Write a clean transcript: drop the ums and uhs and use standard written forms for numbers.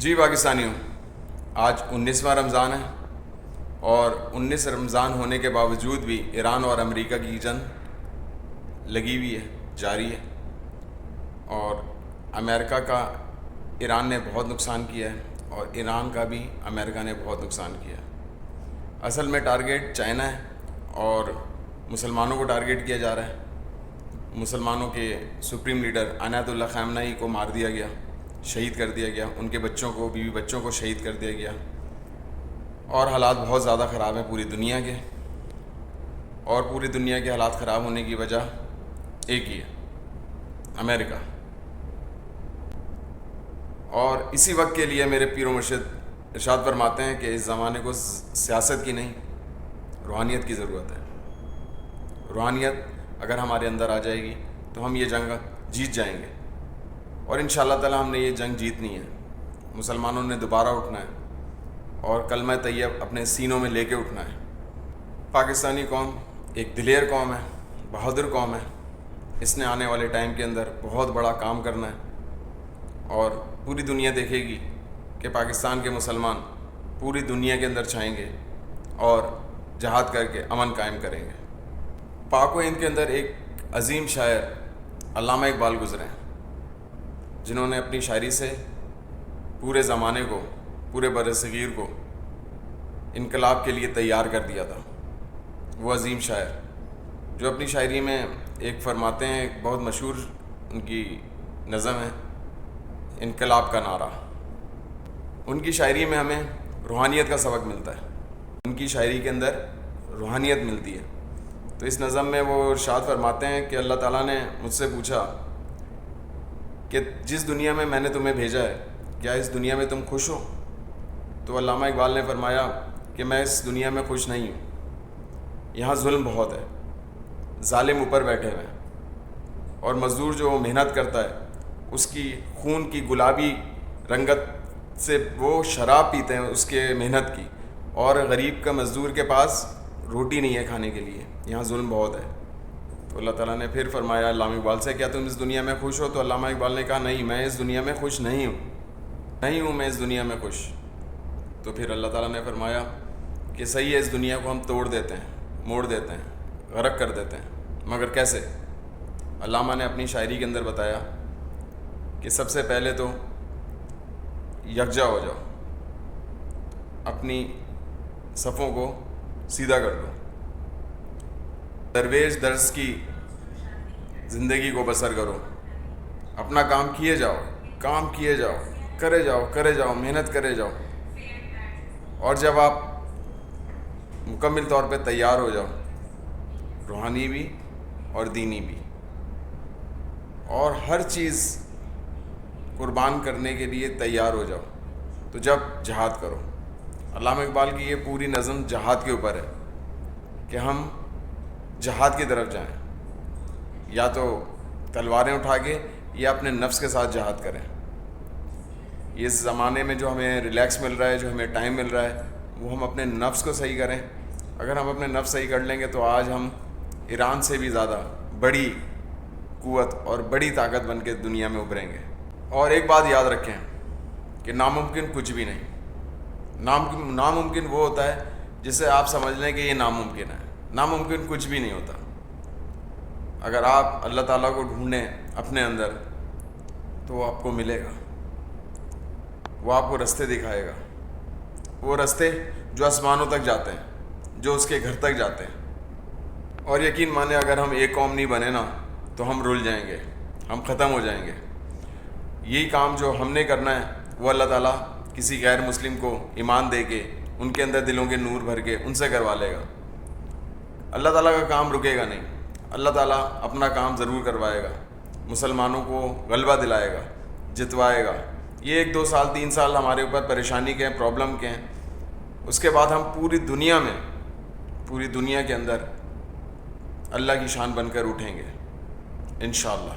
جی پاکستانیوں، آج 19واں رمضان ہے اور 19 رمضان ہونے کے باوجود بھی ایران اور امریکہ کی جنگ لگی ہوئی ہے، جاری ہے، اور امریکہ کا ایران نے بہت نقصان کیا ہے اور ایران کا بھی امریکہ نے بہت نقصان کیا ہے۔ اصل میں ٹارگیٹ چائنا ہے اور مسلمانوں کو ٹارگیٹ کیا جا رہا ہے۔ مسلمانوں کے سپریم لیڈر آیت اللہ خامنہ ای کو مار دیا گیا، شہید کر دیا گیا، ان کے بچوں کو، بیوی بچوں کو شہید کر دیا گیا، اور حالات بہت زیادہ خراب ہیں پوری دنیا کے، اور پوری دنیا کے حالات خراب ہونے کی وجہ ایک ہی ہے، امریکہ۔ اور اسی وقت کے لیے میرے پیر و مرشد ارشاد فرماتے ہیں کہ اس زمانے کو سیاست کی نہیں، روحانیت کی ضرورت ہے۔ روحانیت اگر ہمارے اندر آ جائے گی تو ہم یہ جنگ جیت جائیں گے، اور انشاءاللہ تعالی ہم نے یہ جنگ جیتنی ہے۔ مسلمانوں نے دوبارہ اٹھنا ہے اور کلمہ طیب اپنے سینوں میں لے کے اٹھنا ہے۔ پاکستانی قوم ایک دلیر قوم ہے، بہادر قوم ہے، اس نے آنے والے ٹائم کے اندر بہت بڑا کام کرنا ہے، اور پوری دنیا دیکھے گی کہ پاکستان کے مسلمان پوری دنیا کے اندر چھائیں گے اور جہاد کر کے امن قائم کریں گے۔ پاک و ہند کے اندر ایک عظیم شاعر علامہ اقبال گزرے ہیں، جنہوں نے اپنی شاعری سے پورے زمانے کو، پورے بر صغیر کو انقلاب کے لیے تیار کر دیا تھا۔ وہ عظیم شاعر جو اپنی شاعری میں ایک فرماتے ہیں، ایک بہت مشہور ان کی نظم ہے، انقلاب کا نعرہ۔ ان کی شاعری میں ہمیں روحانیت کا سبق ملتا ہے، ان کی شاعری کے اندر روحانیت ملتی ہے۔ تو اس نظم میں وہ ارشاد فرماتے ہیں کہ اللہ تعالیٰ نے مجھ سے پوچھا کہ جس دنیا میں میں نے تمہیں بھیجا ہے، کیا اس دنیا میں تم خوش ہو؟ تو علامہ اقبال نے فرمایا کہ میں اس دنیا میں خوش نہیں ہوں، یہاں ظلم بہت ہے، ظالم اوپر بیٹھے ہوئے ہیں، اور مزدور جو محنت کرتا ہے اس کی خون کی گلابی رنگت سے وہ شراب پیتے ہیں اس کے محنت کی، اور غریب کا مزدور کے پاس روٹی نہیں ہے کھانے کے لیے، یہاں ظلم بہت ہے۔ تو اللہ تعالیٰ نے پھر فرمایا علامہ اقبال سے، کیا تم اس دنیا میں خوش ہو؟ تو علامہ اقبال نے کہا نہیں، میں اس دنیا میں خوش نہیں ہوں میں اس دنیا میں خوش۔ تو پھر اللہ تعالیٰ نے فرمایا کہ صحیح ہے، اس دنیا کو ہم توڑ دیتے ہیں، موڑ دیتے ہیں، غرق کر دیتے ہیں، مگر کیسے؟ علامہ نے اپنی شاعری کے اندر بتایا کہ سب سے پہلے تو یکجا ہو جاؤ، اپنی صفوں کو سیدھا کر دو، درویش درس کی زندگی کو بسر کرو، اپنا کام کیے جاؤ، کرے جاؤ، محنت کرے جاؤ، اور جب آپ مکمل طور پہ تیار ہو جاؤ، روحانی بھی اور دینی بھی، اور ہر چیز قربان کرنے کے لیے تیار ہو جاؤ، تو جب جہاد کرو۔ علامہ اقبال کی یہ پوری نظم جہاد کے اوپر ہے کہ ہم جہاد کی طرف جائیں، یا تو تلواریں اٹھا کے یا اپنے نفس کے ساتھ جہاد کریں۔ اس زمانے میں جو ہمیں ریلیکس مل رہا ہے، جو ہمیں ٹائم مل رہا ہے، وہ ہم اپنے نفس کو صحیح کریں۔ اگر ہم اپنے نفس صحیح کر لیں گے تو آج ہم ایران سے بھی زیادہ بڑی قوت اور بڑی طاقت بن کے دنیا میں ابھریں گے۔ اور ایک بات یاد رکھیں کہ ناممکن کچھ بھی نہیں، ناممکن وہ ہوتا ہے جسے آپ سمجھ لیں کہ یہ ناممکن ہے، ناممکن کچھ بھی نہیں ہوتا۔ اگر آپ اللہ تعالیٰ کو ڈھونڈیں اپنے اندر تو وہ آپ کو ملے گا، وہ آپ کو رستے دکھائے گا، وہ رستے جو آسمانوں تک جاتے ہیں، جو اس کے گھر تک جاتے ہیں۔ اور یقین مانیں اگر ہم ایک قوم نہیں بنے نا تو ہم رل جائیں گے، ہم ختم ہو جائیں گے۔ یہی کام جو ہم نے کرنا ہے وہ اللہ تعالیٰ کسی غیر مسلم کو ایمان دے کے، ان کے اندر دلوں کے نور بھر کے ان سے کروا لے گا۔ اللہ تعالیٰ کا کام رکے گا نہیں، اللہ تعالیٰ اپنا کام ضرور کروائے گا، مسلمانوں کو غلبہ دلائے گا، جتوائے گا۔ یہ 1 2 سال 3 سال ہمارے اوپر پریشانی کے ہیں، پرابلم کے ہیں، اس کے بعد ہم پوری دنیا کے اندر اللہ کی شان بن کر اٹھیں گے انشاءاللہ۔